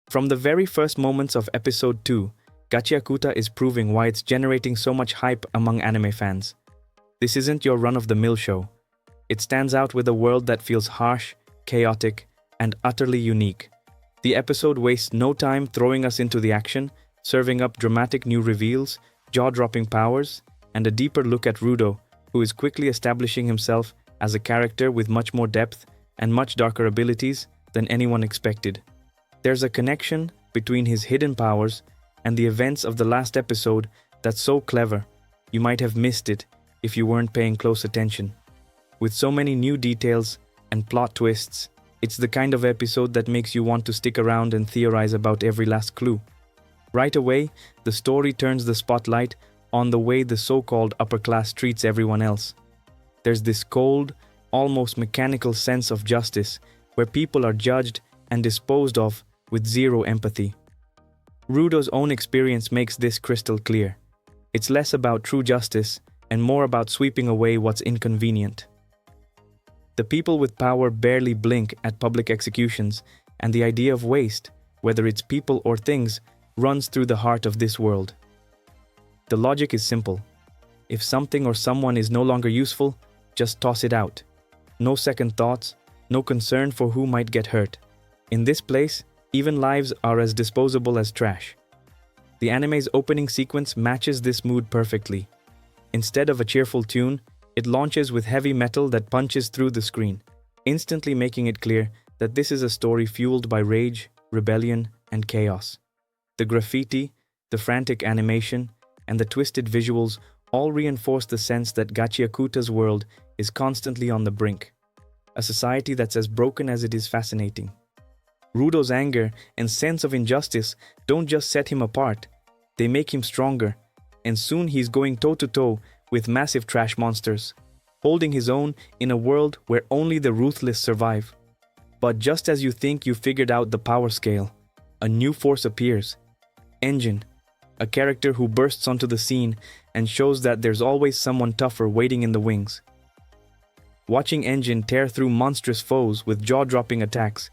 From the very first moments of episode 2, Gachiakuta is proving why it's generating so much hype among anime fans. This isn't your run-of-the-mill show. It stands out with a world that feels harsh, chaotic, and utterly unique. The episode wastes no time throwing us into the action, serving up dramatic new reveals, jaw-dropping powers, and a deeper look at Rudo, who is quickly establishing himself as a character with much more depth and much darker abilities than anyone expected. There's a connection between his hidden powers and the events of the last episode that's so clever, you might have missed it if you weren't paying close attention. With so many new details and plot twists, it's the kind of episode that makes you want to stick around and theorize about every last clue. Right away, the story turns the spotlight on the way the so-called upper class treats everyone else. There's this cold, almost mechanical sense of justice where people are judged and disposed of with zero empathy. Rudo's own experience makes this crystal clear. It's less about true justice and more about sweeping away what's inconvenient. The people with power barely blink at public executions, and the idea of waste, whether it's people or things, runs through the heart of this world. The logic is simple. If something or someone is no longer useful, just toss it out. No second thoughts, no concern for who might get hurt. In this place, even lives are as disposable as trash. The anime's opening sequence matches this mood perfectly. Instead of a cheerful tune, it launches with heavy metal that punches through the screen, instantly making it clear that this is a story fueled by rage, rebellion, and chaos. The graffiti, the frantic animation, and the twisted visuals all reinforce the sense that Gachiakuta's world is constantly on the brink. A society that's as broken as it is fascinating. Rudo's anger and sense of injustice don't just set him apart, they make him stronger, and soon he's going toe-to-toe with massive trash monsters, holding his own in a world where only the ruthless survive. But just as you think you figured out the power scale, a new force appears. Engine, a character who bursts onto the scene and shows that there's always someone tougher waiting in the wings. Watching Engine tear through monstrous foes with jaw-dropping attacks,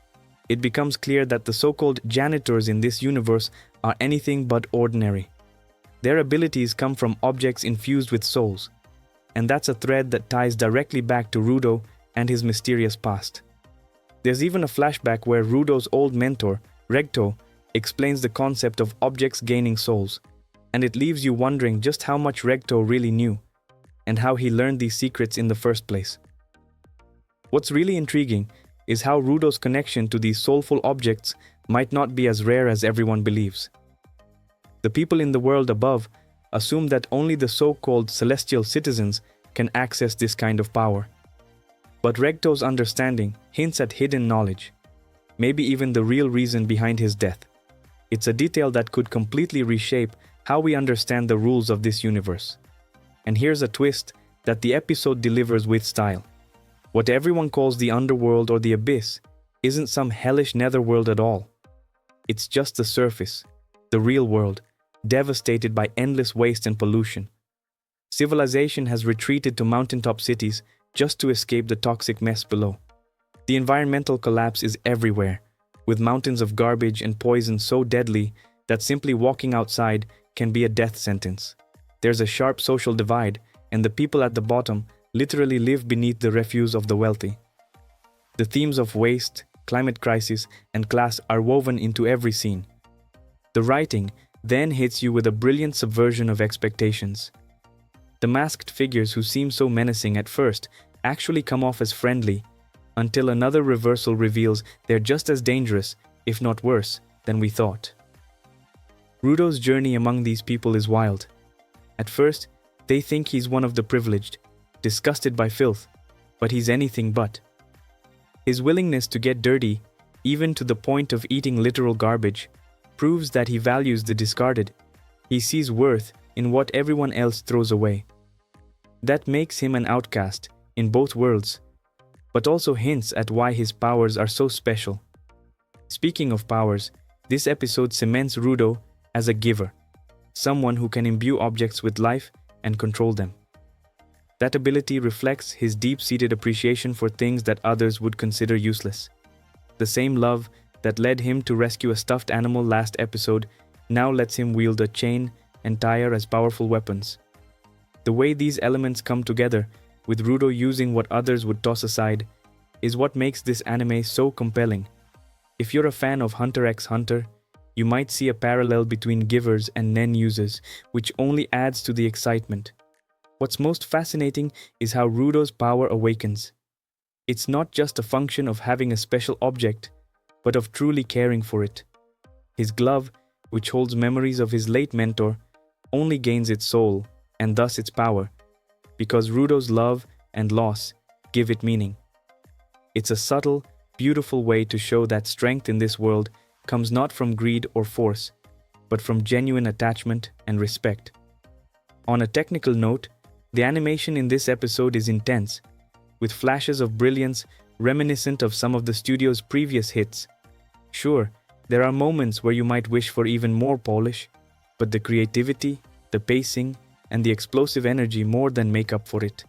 it becomes clear that the so-called janitors in this universe are anything but ordinary. Their abilities come from objects infused with souls, and that's a thread that ties directly back to Rudo and his mysterious past. There's even a flashback where Rudo's old mentor, Regto, explains the concept of objects gaining souls, and it leaves you wondering just how much Regto really knew, and how he learned these secrets in the first place. What's really intriguing is how Rudo's connection to these soulful objects might not be as rare as everyone believes. The people in the world above assume that only the so-called celestial citizens can access this kind of power. But Regto's understanding hints at hidden knowledge, maybe even the real reason behind his death. It's a detail that could completely reshape how we understand the rules of this universe. And here's a twist that the episode delivers with style. What everyone calls the underworld or the abyss isn't some hellish netherworld at all. It's just the surface, the real world, devastated by endless waste and pollution. Civilization has retreated to mountaintop cities just to escape the toxic mess below. The environmental collapse is everywhere, with mountains of garbage and poison so deadly that simply walking outside can be a death sentence. There's a sharp social divide, and the people at the bottom literally live beneath the refuse of the wealthy. The themes of waste, climate crisis, and class are woven into every scene. The writing then hits you with a brilliant subversion of expectations. The masked figures who seem so menacing at first actually come off as friendly, until another reversal reveals they're just as dangerous, if not worse, than we thought. Rudo's journey among these people is wild. At first, they think he's one of the privileged, disgusted by filth, but he's anything but. His willingness to get dirty, even to the point of eating literal garbage, proves that he values the discarded. He sees worth in what everyone else throws away. That makes him an outcast in both worlds, but also hints at why his powers are so special. Speaking of powers, this episode cements Rudo as a giver, someone who can imbue objects with life and control them. That ability reflects his deep-seated appreciation for things that others would consider useless. The same love that led him to rescue a stuffed animal last episode now lets him wield a chain and tire as powerful weapons. The way these elements come together, with Rudo using what others would toss aside, is what makes this anime so compelling. If you're a fan of Hunter x Hunter, you might see a parallel between givers and nen users, which only adds to the excitement. What's most fascinating is how Rudo's power awakens. It's not just a function of having a special object, but of truly caring for it. His glove, which holds memories of his late mentor, only gains its soul, and thus its power, because Rudo's love and loss give it meaning. It's a subtle, beautiful way to show that strength in this world comes not from greed or force, but from genuine attachment and respect. On a technical note, the animation in this episode is intense, with flashes of brilliance reminiscent of some of the studio's previous hits. Sure, there are moments where you might wish for even more polish, but the creativity, the pacing, and the explosive energy more than make up for it.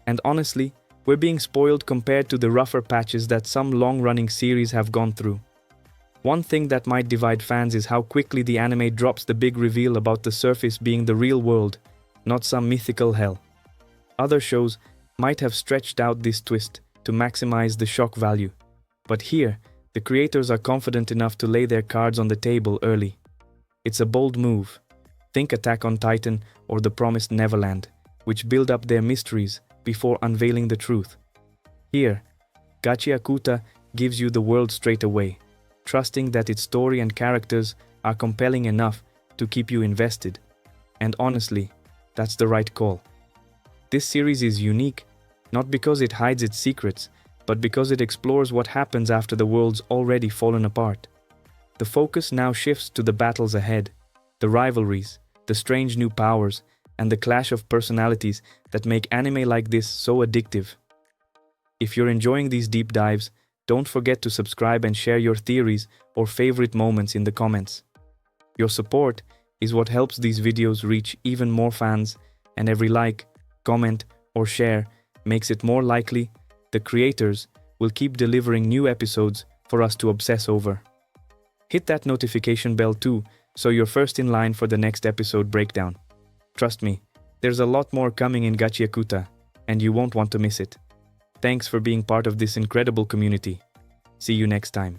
And honestly, we're being spoiled compared to the rougher patches that some long-running series have gone through. One thing that might divide fans is how quickly the anime drops the big reveal about the surface being the real world, not some mythical hell. Other shows might have stretched out this twist to maximize the shock value, but here, the creators are confident enough to lay their cards on the table early. It's a bold move. Think Attack on Titan or The Promised Neverland, which build up their mysteries before unveiling the truth. Here, Gachiakuta gives you the world straight away, trusting that its story and characters are compelling enough to keep you invested. And honestly, that's the right call. This series is unique, not because it hides its secrets, but because it explores what happens after the world's already fallen apart. The focus now shifts to the battles ahead, the rivalries, the strange new powers, and the clash of personalities that make anime like this so addictive. If you're enjoying these deep dives, don't forget to subscribe and share your theories or favorite moments in the comments. Your support is what helps these videos reach even more fans, and every like, comment, or share makes it more likely the creators will keep delivering new episodes for us to obsess over. Hit that notification bell too, so you're first in line for the next episode breakdown. Trust me, there's a lot more coming in Gachiakuta, and you won't want to miss it. Thanks for being part of this incredible community. See you next time.